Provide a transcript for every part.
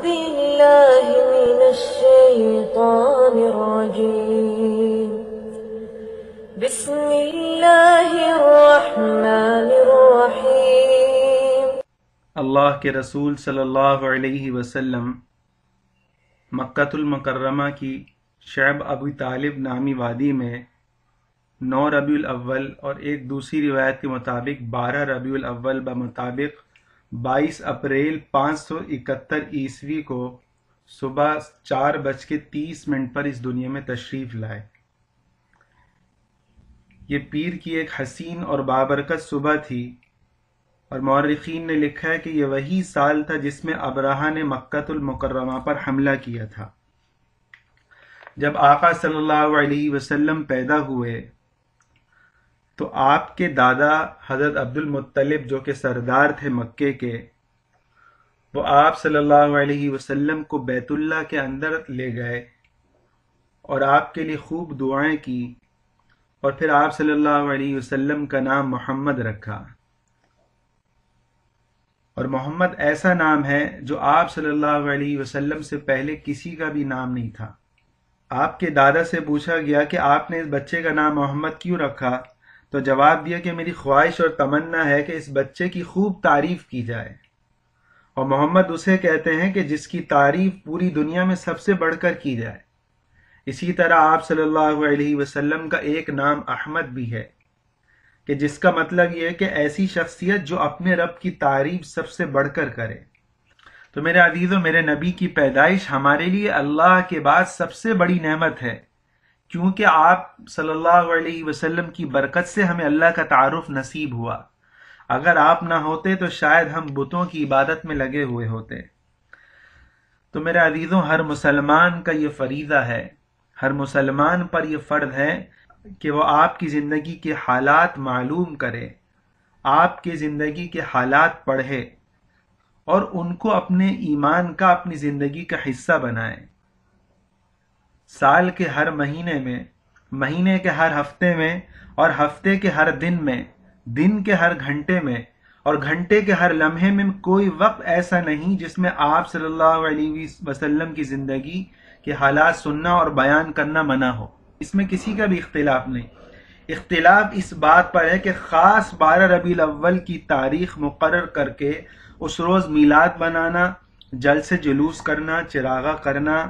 بالله من الشيطان الرجيم بسم الله الرحمن الرحيم۔ اللہ کے رسول صلی اللہ علیہ وسلم مکۃ المکرمہ کی شعب ابو طالب نامی وادی میں 9 ربیع الاول اور ایک دوسری روایت کے مطابق 12 ربیع الاول بمطابق 22 اپریل 571 عیسوی کو صبح 4:30 پر اس دنیا میں تشریف لائے۔ یہ پیر کی ایک حسین اور بابرکت صبح تھی، اور مورخین نے لکھا ہے کہ یہ وہی سال تھا جس میں ابرہہ نے مکۃ المکرمہ پر حملہ کیا تھا۔ جب آقا صلی اللہ علیہ وسلم پیدا ہوئے تو آپ کے دادا حضرت عبد المطلب جو کہ سردار تھے مکے کے، وہ آپ صلی اللہ علیہ وسلم کو بیت اللہ کے اندر لے گئے اور آپ کے لیے خوب دعائیں کی، اور پھر آپ صلی اللہ علیہ وسلم کا نام محمد رکھا۔ اور محمد ایسا نام ہے جو آپ صلی اللہ علیہ وسلم سے پہلے کسی کا بھی نام نہیں تھا۔ آپ کے دادا سے پوچھا گیا کہ آپ نے اس بچے کا نام محمد کیوں رکھا؟ تو جواب دیا کہ میری خواہش اور تمنا ہے کہ اس بچے کی خوب تعریف کی جائے، اور محمد اسے کہتے ہیں کہ جس کی تعریف پوری دنیا میں سب سے بڑھ کر کی جائے۔ اسی طرح آپ صلی اللہ علیہ وسلم کا ایک نام احمد بھی ہے، کہ جس کا مطلب یہ ہے کہ ایسی شخصیت جو اپنے رب کی تعریف سب سے بڑھ کر کرے۔ تو میرے عزیزوں، میرے نبی کی پیدائش ہمارے لیے اللہ کے بعد سب سے بڑی نعمت ہے، کیونکہ آپ صلی اللہ علیہ وسلم کی برکت سے ہمیں اللہ کا تعارف نصیب ہوا۔ اگر آپ نہ ہوتے تو شاید ہم بتوں کی عبادت میں لگے ہوئے ہوتے۔ تو میرے عزیزوں، ہر مسلمان کا یہ فریضہ ہے، ہر مسلمان پر یہ فرض ہے کہ وہ آپ کی زندگی کے حالات معلوم کرے، آپ کی زندگی کے حالات پڑھے، اور ان کو اپنے ایمان کا، اپنی زندگی کا حصہ بنائے۔ سال کے ہر مہینے میں، مہینے کے ہر ہفتے میں، اور ہفتے کے ہر دن میں، دن کے ہر گھنٹے میں، اور گھنٹے کے ہر لمحے میں کوئی وقت ایسا نہیں جس میں آپ صلی اللہ علیہ وسلم کی زندگی کے حالات سننا اور بیان کرنا منع ہو۔ اس میں کسی کا بھی اختلاف نہیں۔ اختلاف اس بات پر ہے کہ خاص 12 ربیع الاول کی تاریخ مقرر کر کے اس روز میلاد بنانا، جلسے جلوس کرنا، چراغاں کرنا،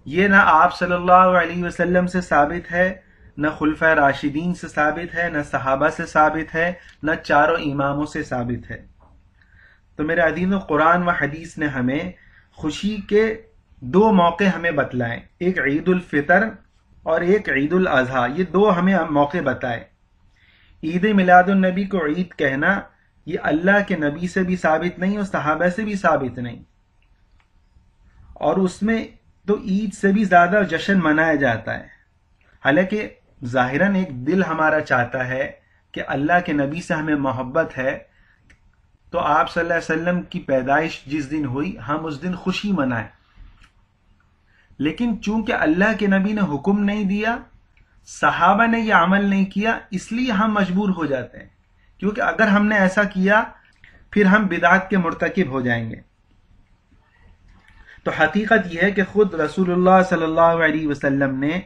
یہ نہ آپ صلی اللہ علیہ وسلم سے ثابت ہے، نہ خلفۂ راشدین سے ثابت ہے، نہ صحابہ سے ثابت ہے، نہ چاروں اماموں سے ثابت ہے۔ تو میرے عزیزوں، قرآن و حدیث نے ہمیں خوشی کے 2 موقع ہمیں بتلائے، ایک عید الفطر اور ایک عید الاضحیٰ، یہ 2 ہمیں موقع بتائے۔ عید میلاد النبی کو عید کہنا یہ اللہ کے نبی سے بھی ثابت نہیں اور صحابہ سے بھی ثابت نہیں، اور اس میں تو عید سے بھی زیادہ جشن منایا جاتا ہے۔ حالانکہ ظاہراً ایک دل ہمارا چاہتا ہے کہ اللہ کے نبی سے ہمیں محبت ہے، تو آپ صلی اللہ علیہ وسلم کی پیدائش جس دن ہوئی ہم اس دن خوشی منائیں، لیکن چونکہ اللہ کے نبی نے حکم نہیں دیا، صحابہ نے یہ عمل نہیں کیا، اس لیے ہم مجبور ہو جاتے ہیں، کیونکہ اگر ہم نے ایسا کیا پھر ہم بدعت کے مرتکب ہو جائیں گے۔ تو حقیقت یہ ہے کہ خود رسول اللہ صلی اللہ علیہ وسلم نے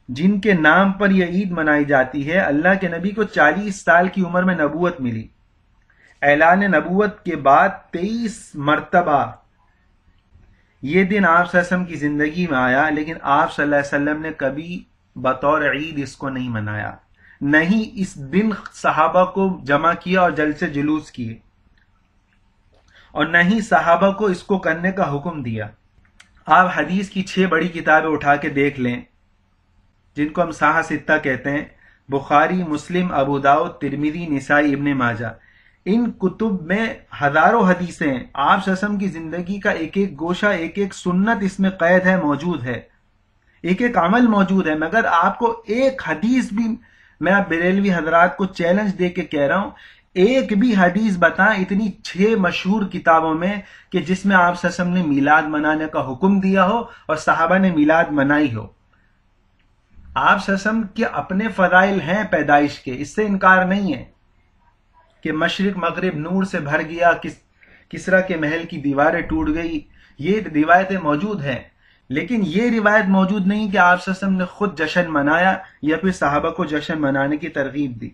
جن کے نام پر یہ عید منائی جاتی ہے، اللہ کے نبی کو 40 سال کی عمر میں نبوت ملی۔ اعلان نبوت کے بعد 23 مرتبہ یہ دن آپ صلی اللہ علیہ وسلم کی زندگی میں آیا، لیکن آپ صلی اللہ علیہ وسلم نے کبھی بطور عید اس کو نہیں منایا، نہ ہی اس دن صحابہ کو جمع کیا اور جلسے جلوس کیے، اور نہ ہی صحابہ کو اس کو کرنے کا حکم دیا۔ آپ حدیث کی 6 بڑی کتابیں اٹھا کے دیکھ لیں، جن کو ہم صحاح ستہ کہتے ہیں، بخاری، مسلم، ابو داؤد، ترمذی، نسائی، ابن ماجہ، ان کتب میں ہزاروں حدیثیں ہیں۔ آپ صلی اللہ علیہ وسلم کی زندگی کا ایک ایک گوشہ، ایک ایک سنت اس میں قید ہے، موجود ہے، ایک ایک عمل موجود ہے، مگر آپ کو ایک حدیث بھی، میں آپ بریلوی حضرات کو چیلنج دے کے کہہ رہا ہوں، ایک بھی حدیث بتائیں اتنی 6 مشہور کتابوں میں کہ جس میں آپ صلی اللہ علیہ وسلم نے میلاد منانے کا حکم دیا ہو اور صحابہ نے میلاد منائی ہو۔ آپ صلی اللہ علیہ وسلم کے اپنے فضائل ہیں پیدائش کے، اس سے انکار نہیں ہے کہ مشرق مغرب نور سے بھر گیا، کسرا کے محل کی دیواریں ٹوٹ گئی، یہ روایتیں موجود ہیں، لیکن یہ روایت موجود نہیں کہ آپ صلی اللہ علیہ وسلم نے خود جشن منایا یا پھر صحابہ کو جشن منانے کی ترغیب دی۔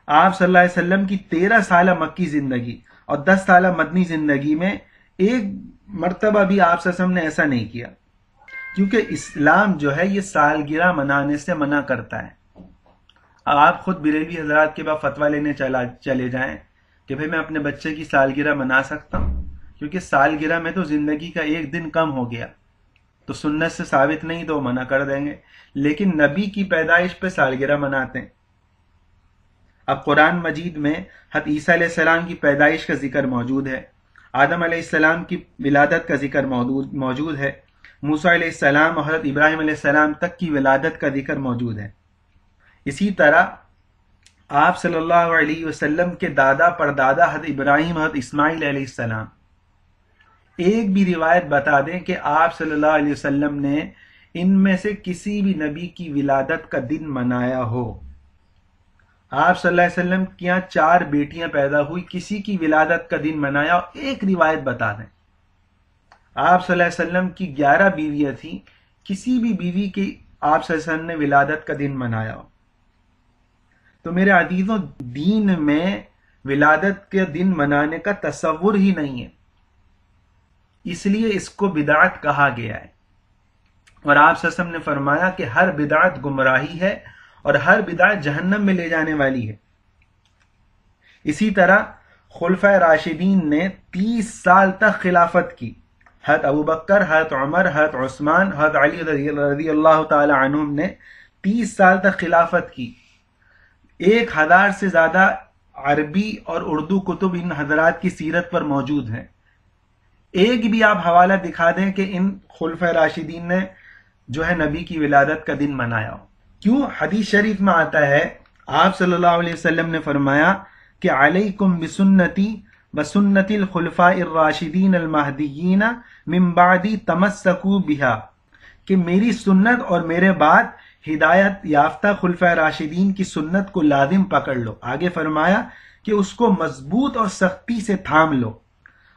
آپ صلی اللہ علیہ وسلم کی 13 سالہ مکی زندگی اور 10 سالہ مدنی زندگی میں ایک مرتبہ بھی آپ صلی اللہ علیہ وسلم نے ایسا نہیں کیا، کیونکہ اسلام جو ہے یہ سالگرہ منانے سے منع کرتا ہے۔ آپ خود بریلوی حضرات کے بعد فتویٰ لینے چلے جائیں کہ بھئی میں اپنے بچے کی سالگرہ منا سکتا ہوں، کیونکہ سالگرہ میں تو زندگی کا ایک دن کم ہو گیا، تو سنت سے ثابت نہیں تو وہ منع کر دیں گے، لیکن نبی کی پیدائش پہ سالگرہ مناتے ہیں۔ اب قرآن مجید میں حضرت عیسیٰ علیہ السلام کی پیدائش کا ذکر موجود ہے، آدم علیہ السلام کی ولادت کا ذکر موجود ہے، موسیٰ علیہ السلام اور حضرت ابراہیم علیہ السلام تک کی ولادت کا ذکر موجود ہے۔ اسی طرح آپ صلی اللہ علیہ وسلم کے دادا پردادا حضرت ابراہیم حضرت اسماعیل علیہ السلام، ایک بھی روایت بتا دیں کہ آپ صلی اللہ علیہ وسلم نے ان میں سے کسی بھی نبی کی ولادت کا دن منایا ہو۔ آپ صلی اللہ علیہ وسلم کے یہاں 4 بیٹیاں پیدا ہوئی، کسی کی ولادت کا دن منایا ہو، ایک روایت بتا دیں۔ آپ صلی اللہ علیہ وسلم کی 11 بیویاں تھیں، کسی بھی بیوی کی آپ صلی اللہ علیہ وسلم نے ولادت کا دن منایا ہو۔ تو میرے عزیزوں، دین میں ولادت کے دن منانے کا تصور ہی نہیں ہے، اس لیے اس کو بدعت کہا گیا ہے، اور آپ صلی اللہ علیہ وسلم نے فرمایا کہ ہر بدعت گمراہی ہے اور ہر بدعت جہنم میں لے جانے والی ہے۔ اسی طرح خلفائے راشدین نے 30 سال تک خلافت کی، حضرت ابوبکر، حضرت عمر، حضرت عثمان، حضرت علی رضی اللہ تعالی عنہم نے 30 سال تک خلافت کی۔ 1000 سے زیادہ عربی اور اردو کتب ان حضرات کی سیرت پر موجود ہیں، ایک بھی آپ حوالہ دکھا دیں کہ ان خلفائے راشدین نے جو ہے نبی کی ولادت کا دن منایا ہو۔ کیوں؟ حدیث شریف میں آتا ہے، آپ صلی اللہ علیہ وسلم نے فرمایا کہ علیکم بسنتی وسنت الخلفاء الراشدین المہدیین من بعدی تمسکوا بہا، کہ میری سنت اور میرے بعد ہدایت یافتہ خلفاء راشدین کی سنت کو لازم پکڑ لو۔ آگے فرمایا کہ اس کو مضبوط اور سختی سے تھام لو،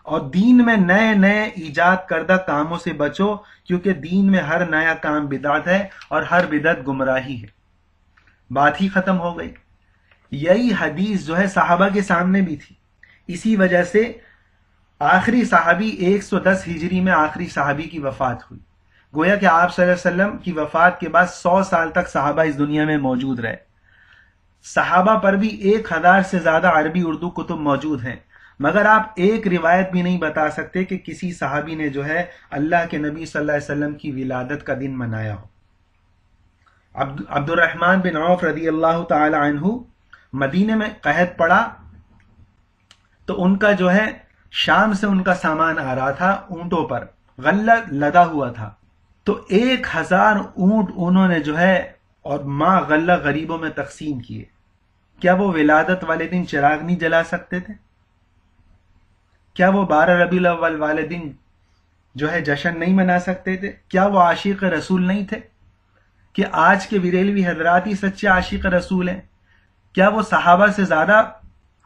اور دین میں نئے نئے ایجاد کردہ کاموں سے بچو، کیونکہ دین میں ہر نیا کام بدعت ہے اور ہر بدعت گمراہی ہے۔ بات ہی ختم ہو گئی۔ یہی حدیث جو ہے صحابہ کے سامنے بھی تھی، اسی وجہ سے آخری صحابی 110 ہجری میں آخری صحابی کی وفات ہوئی۔ گویا کہ آپ صلی اللہ علیہ وسلم کی وفات کے بعد 100 سال تک صحابہ اس دنیا میں موجود رہے۔ صحابہ پر بھی 1000 سے زیادہ عربی اردو کتب موجود ہیں، مگر آپ ایک روایت بھی نہیں بتا سکتے کہ کسی صحابی نے جو ہے اللہ کے نبی صلی اللہ علیہ وسلم کی ولادت کا دن منایا ہو۔ عبد الرحمن بن عوف رضی اللہ تعالی عنہ مدینے میں قحط پڑا، تو ان کا جو ہے شام سے ان کا سامان آ رہا تھا اونٹوں پر، غلہ لدا ہوا تھا، تو 1000 اونٹ انہوں نے جو ہے اور ماں غلہ غریبوں میں تقسیم کیے۔ کیا وہ ولادت والے دن چراغ نہیں جلا سکتے تھے؟ کیا وہ 12 ربیع الاول والے دن جو ہے جشن نہیں منا سکتے تھے؟ کیا وہ عاشق رسول نہیں تھے کہ آج کے بریلوی حضرات ہی سچے عاشق رسول ہیں؟ کیا وہ صحابہ سے زیادہ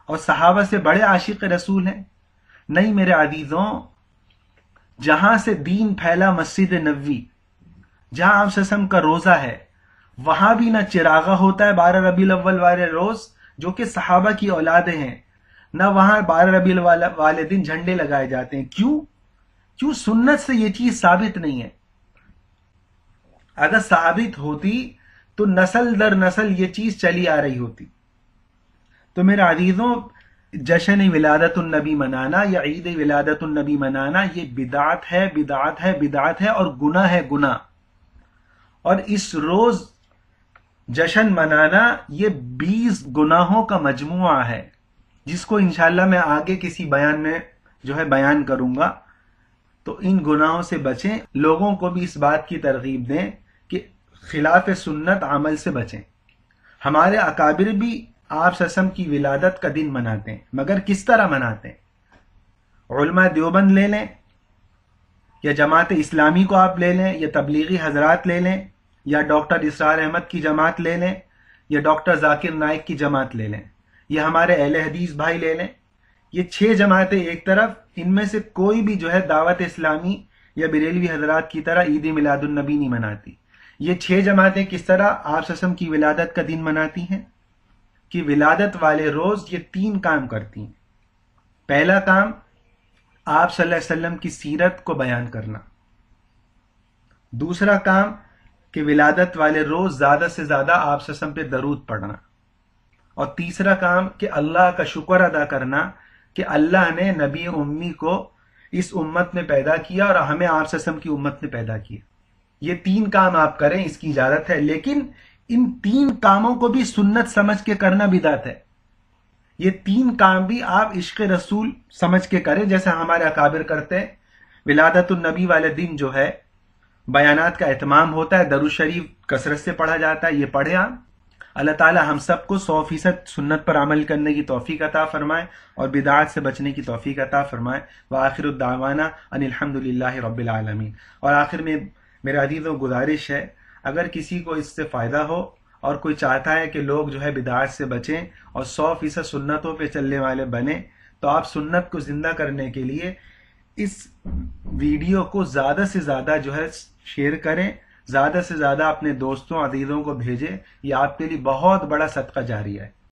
اور صحابہ سے بڑے عاشق رسول ہیں؟ نہیں میرے عزیزوں، جہاں سے دین پھیلا مسجد نبوی، جہاں آپ صلی اللہ علیہ وسلم کا روزہ ہے، وہاں بھی نہ چراغا ہوتا ہے 12 ربیع الاول والے روز جو کہ صحابہ کی اولادیں ہیں، نہ وہاں 12 ربیع والے دن جھنڈے لگائے جاتے ہیں۔ کیوں سنت سے یہ چیز ثابت نہیں ہے۔ اگر ثابت ہوتی تو نسل در نسل یہ چیز چلی آ رہی ہوتی۔ تو میرے عزیزوں، جشن ولادت النبی منانا یا عید ولادت النبی منانا یہ بدعت ہے، بدعت ہے، بدعت ہے، اور گناہ ہے، گناہ۔ اور اس روز جشن منانا یہ 20 گناہوں کا مجموعہ ہے، جس کو انشاءاللہ میں آگے کسی بیان میں جو ہے بیان کروں گا۔ تو ان گناہوں سے بچیں، لوگوں کو بھی اس بات کی ترغیب دیں کہ خلاف سنت عمل سے بچیں۔ ہمارے اکابر بھی آپ صلی اللہ علیہ وسلم کی ولادت کا دن مناتے ہیں، مگر کس طرح مناتے ہیں؟ علماء دیوبند لے لیں، یا جماعت اسلامی کو آپ لے لیں، یا تبلیغی حضرات لے لیں، یا ڈاکٹر اسرار احمد کی جماعت لے لیں، یا ڈاکٹر ذاکر نائک کی جماعت لے لیں، یا ہمارے اہل حدیث بھائی لے لیں، یہ 6 جماعتیں ایک طرف، ان میں سے کوئی بھی جو ہے دعوت اسلامی یا بریلوی حضرات کی طرح عید میلاد النبی نہیں مناتی۔ یہ 6 جماعتیں کس طرح آپ صلی اللہ علیہ وسلم کی ولادت کا دن مناتی ہیں کہ ولادت والے روز یہ 3 کام کرتی ہیں۔ پہلا کام آپ صلی اللہ علیہ وسلم کی سیرت کو بیان کرنا، دوسرا کام کہ ولادت والے روز زیادہ سے زیادہ آپ صلی اللہ علیہ وسلم پہ درود پڑھنا، اور تیسرا کام کہ اللہ کا شکر ادا کرنا کہ اللہ نے نبی امی کو اس امت میں پیدا کیا اور ہمیں آپ صلی اللہ علیہ وسلم کی امت میں پیدا کیا۔ یہ 3 کام آپ کریں، اس کی اجازت ہے، لیکن ان 3 کاموں کو بھی سنت سمجھ کے کرنا بدعت ہے۔ یہ 3 کام بھی آپ عشق رسول سمجھ کے کریں، جیسے ہمارے اکابر کرتے ہیں۔ ولادت النبی والے دن جو ہے بیانات کا اہتمام ہوتا ہے، درود شریف کثرت سے پڑھا جاتا ہے، یہ پڑھیں آپ۔ اللہ تعالی ہم سب کو 100% سنت پر عمل کرنے کی توفیق عطا فرمائے اور بدعات سے بچنے کی توفیق عطا فرمائے۔ وآخر الدعوانا ان الحمد للہ رب العالمین۔ اور آخر میں میرے عزیزوں گزارش ہے، اگر کسی کو اس سے فائدہ ہو اور کوئی چاہتا ہے کہ لوگ جو ہے بدعات سے بچیں اور 100% سنتوں پہ چلنے والے بنیں، تو آپ سنت کو زندہ کرنے کے لیے اس ویڈیو کو زیادہ سے زیادہ جو ہے شیئر کریں، زیادہ سے زیادہ اپنے دوستوں عزیزوں کو بھیجیں۔ یہ آپ کے لیے بہت بڑا صدقہ جاریہ ہے۔